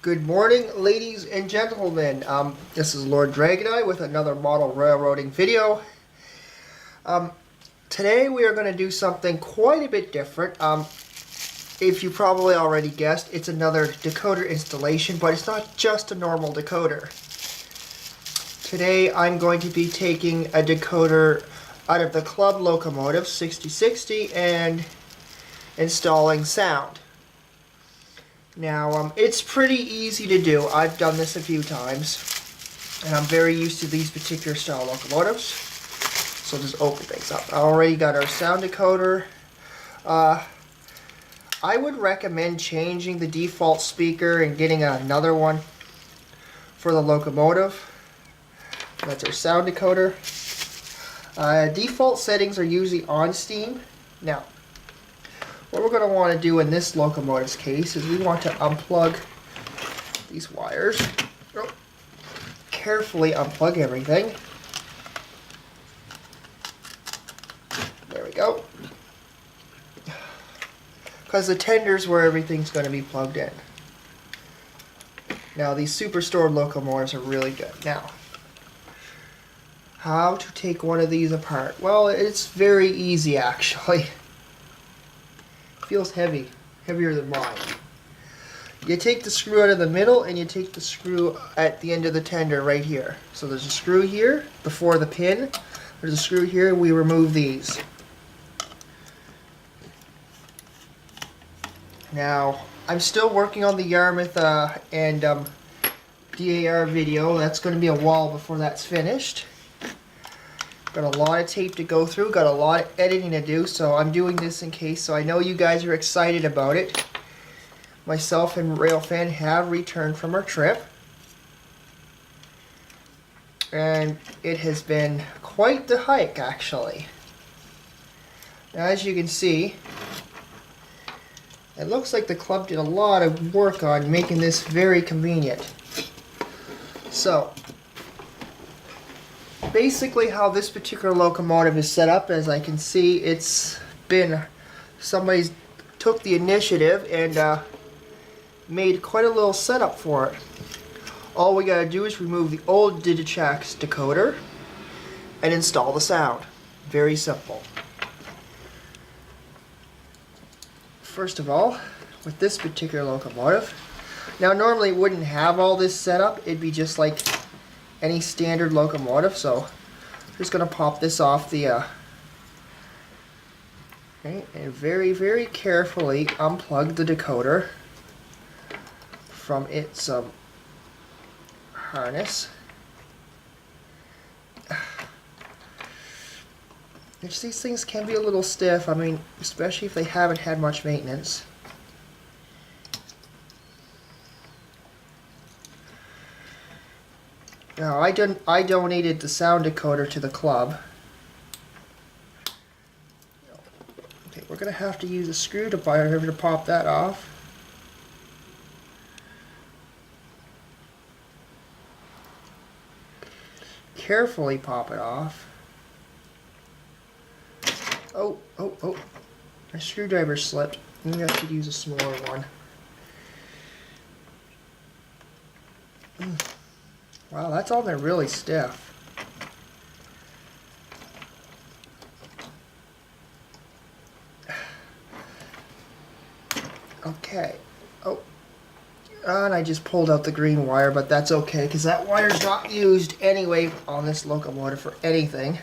Good morning, ladies and gentlemen. This is Lord Dragoneye with another model railroading video. Today we are going to do something quite a bit different. If you probably already guessed, it's another decoder installation, but it's not just a normal decoder. Today I'm going to be taking a decoder out of the Club Locomotive 6060 and installing sound. Now, it's pretty easy to do. I've done this a few times, and I'm very used to these particular style locomotives. So just open things up. I already got our sound decoder. I would recommend changing the default speaker and getting another one for the locomotive. That's our sound decoder. Default settings are usually on Steam. Now, what we're going to want to do in this locomotive's case is we want to unplug these wires. Carefully unplug everything. There we go. Because the tender's where everything's going to be plugged in. Now these Superstore locomotives are really good. Now, how to take one of these apart? Well, it's very easy actually. Feels heavy, heavier than mine. You take the screw out of the middle and you take the screw at the end of the tender right here. So there's a screw here before the pin. There's a screw here. We remove these. Now, I'm still working on the Yarmouth and DAR video. That's going to be a while before that's finished. Got a lot of tape to go through, got a lot of editing to do, so I'm doing this in case, so I know you guys are excited about it. Myself and Railfan have returned from our trip, and it has been quite the hike actually. Now, as you can see, it looks like the club did a lot of work on making this very convenient. So, basically how this particular locomotive is set up, as I can see, it's been somebody's took the initiative and made quite a little setup for it. All we gotta do is remove the old Digitrax decoder and install the sound. Very simple. First of all, with this particular locomotive, now normally it wouldn't have all this set up, it'd be just like any standard locomotive, so I'm just going to pop this off the okay, and very carefully unplug the decoder from its harness. These things can be a little stiff, I mean, especially if they haven't had much maintenance. Now, I donated the sound decoder to the club. Okay, we're going to have to use a screwdriver to pop that off. Carefully pop it off. Oh, my screwdriver slipped. Maybe I should use a smaller one. Wow, that's all they're really stiff. Okay. Oh. And I just pulled out the green wire, but that's okay, because that wire's not used anyway on this locomotive for anything.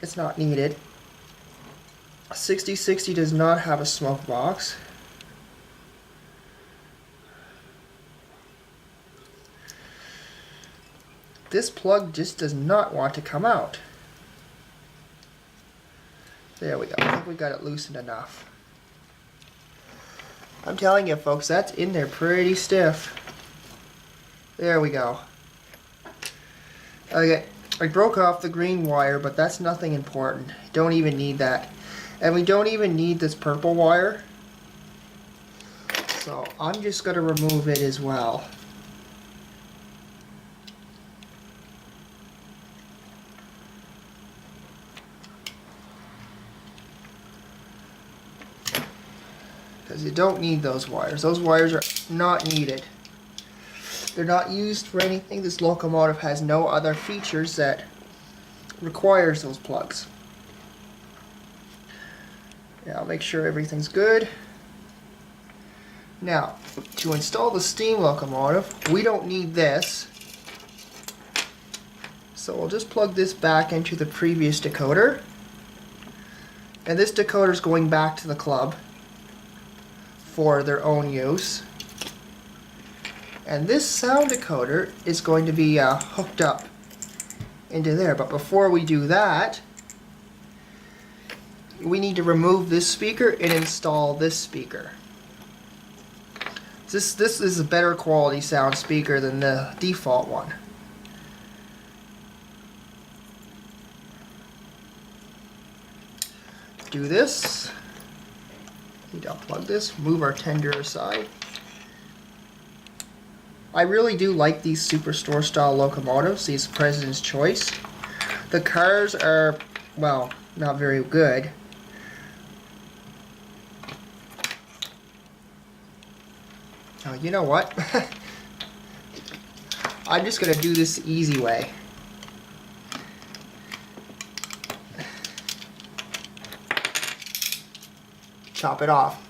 It's not needed. 6060 does not have a smoke box. This plug just does not want to come out. There we go. I think we got it loosened enough. I'm telling you folks, that's in there pretty stiff. There we go. Okay, I broke off the green wire, but that's nothing important. Don't even need that. And we don't even need this purple wire. So I'm just going to remove it as well. because you don't need those wires. Those wires are not needed. They're not used for anything. This locomotive has no other features that requires those plugs. Yeah, I'll make sure everything's good. Now, to install the steam locomotive, we don't need this. So we'll just plug this back into the previous decoder. And this decoder is going back to the club for their own use. And this sound decoder is going to be hooked up into there. But before we do that, we need to remove this speaker and install this speaker. This is a better quality sound speaker than the default one. Do this. Need to unplug this, move our tender aside. I really do like these Superstore style locomotives, these President's Choice. The cars are, well, not very good. Oh, you know what? I'm just going to do this the easy way. Chop it off.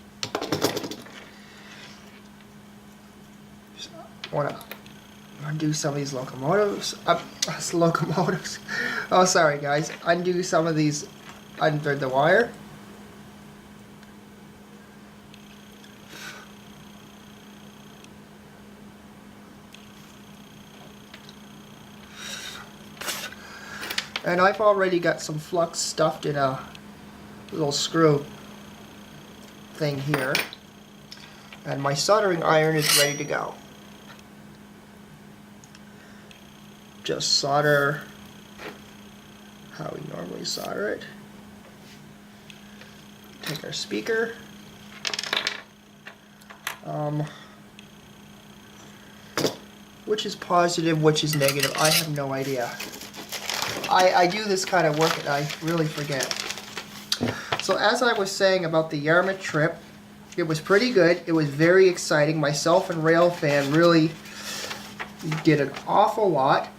Just want to undo some of these locomotives. Locomotives. Oh, sorry guys. Undo some of these under the wire. And I've already got some flux stuffed in a little screw thing here. And my soldering iron is ready to go. Just solder how we normally solder it. Take our speaker. Which is positive, which is negative, I have no idea. I do this kind of work and I really forget. So as I was saying about the Yarmouth trip, it was pretty good. It was very exciting. Myself and Railfan really did an awful lot.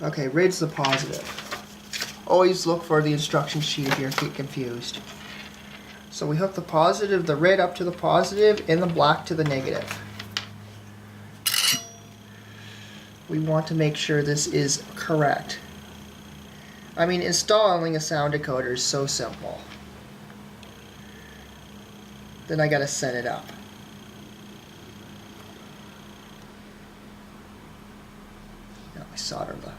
Okay, red's the positive. Always look for the instruction sheet if you're confused. So we hook the positive, the red up to the positive, and the black to the negative. We want to make sure this is correct. I mean, installing a sound decoder is so simple. Then I gotta set it up. Now I solder the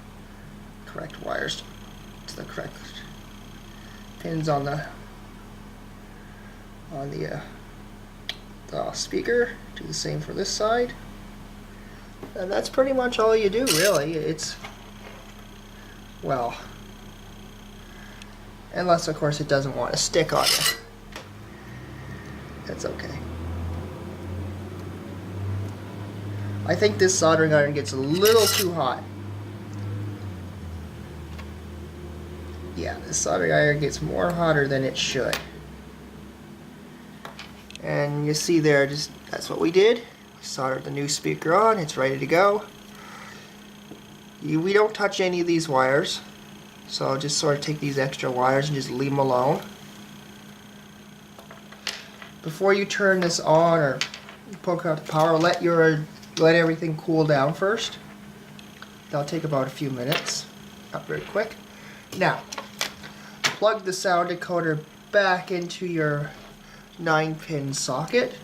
correct wires to the correct pins on the speaker. Do the same for this side. And that's pretty much all you do, really. It's, well, unless of course it doesn't want to stick on you. That's okay. I think this soldering iron gets a little too hot. Yeah, this soldering iron gets more hotter than it should. And you see there, just that's what we did. We soldered the new speaker on, it's ready to go. We don't touch any of these wires, so just sort of take these extra wires and just leave them alone. Before you turn this on or poke out the power, let everything cool down first. That'll take about a few minutes, not very quick. Now, plug the sound decoder back into your 9-pin socket.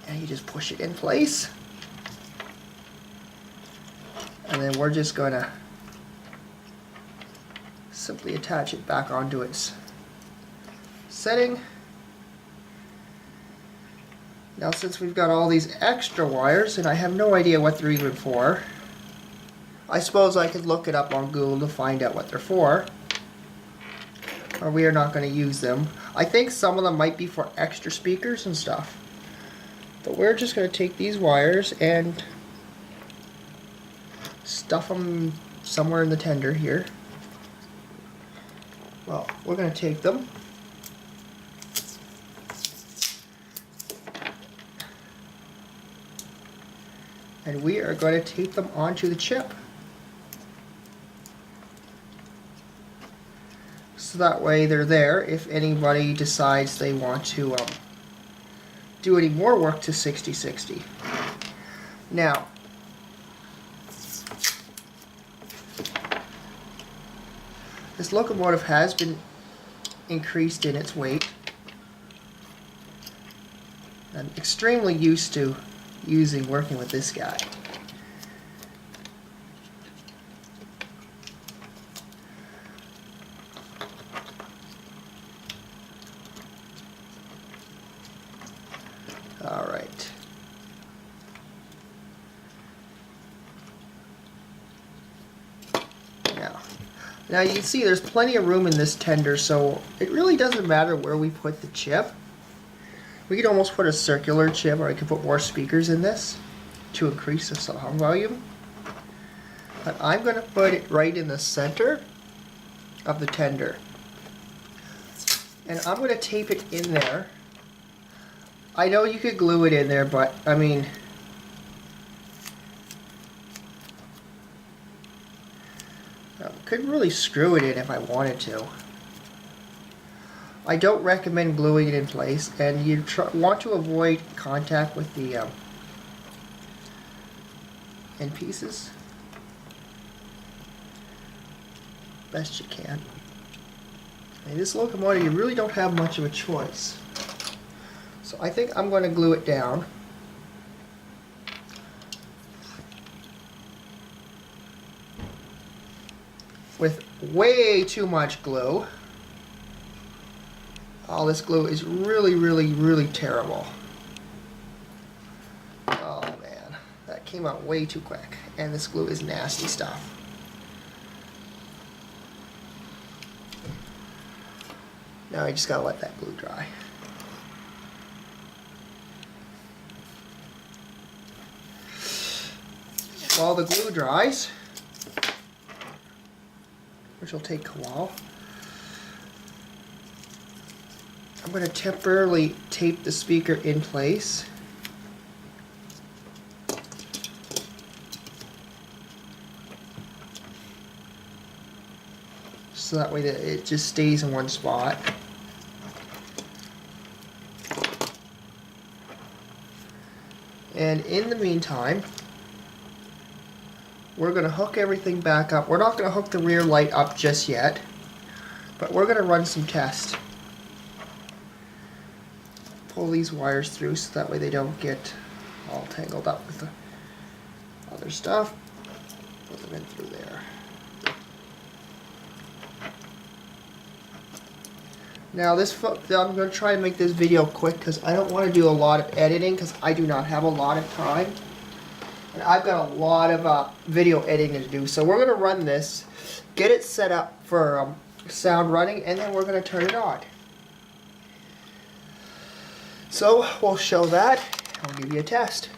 And you just push it in place. And then we're just going to simply attach it back onto its setting. Now since we've got all these extra wires, and I have no idea what they're even for, I suppose I could look it up on Google to find out what they're for. Or we are not going to use them. I think some of them might be for extra speakers and stuff. But we're just going to take these wires and stuff them somewhere in the tender here. Well, we're going to take them. And we are going to tape them onto the chip. So that way they're there if anybody decides they want to do any more work to 6060. Now, this locomotive has been increased in its weight. I'm extremely used to working with this guy. All right. Now you can see there's plenty of room in this tender, so it really doesn't matter where we put the chip. We could almost put a circular chip, or I could put more speakers in this to increase the sound volume. But I'm going to put it right in the center of the tender. And I'm going to tape it in there. I know you could glue it in there, but I mean, I could really screw it in if I wanted to. I don't recommend gluing it in place, and you want to avoid contact with the end pieces best you can. And this locomotive, you really don't have much of a choice. So I think I'm going to glue it down. With way too much glue. Oh, this glue is really terrible. Oh man, that came out way too quick. And this glue is nasty stuff. Now I just gotta let that glue dry. While the glue dries, which will take a while, I'm going to temporarily tape the speaker in place. So that way that it just stays in one spot. And in the meantime, we're going to hook everything back up. We're not going to hook the rear light up just yet, but we're going to run some tests. Pull these wires through so that way they don't get all tangled up with the other stuff. Put them in through there. Now I'm going to try and make this video quick because I don't want to do a lot of editing because I do not have a lot of time. And I've got a lot of video editing to do. So we're going to run this, get it set up for sound running, and then we're going to turn it on. So we'll show that. I'll give you a test.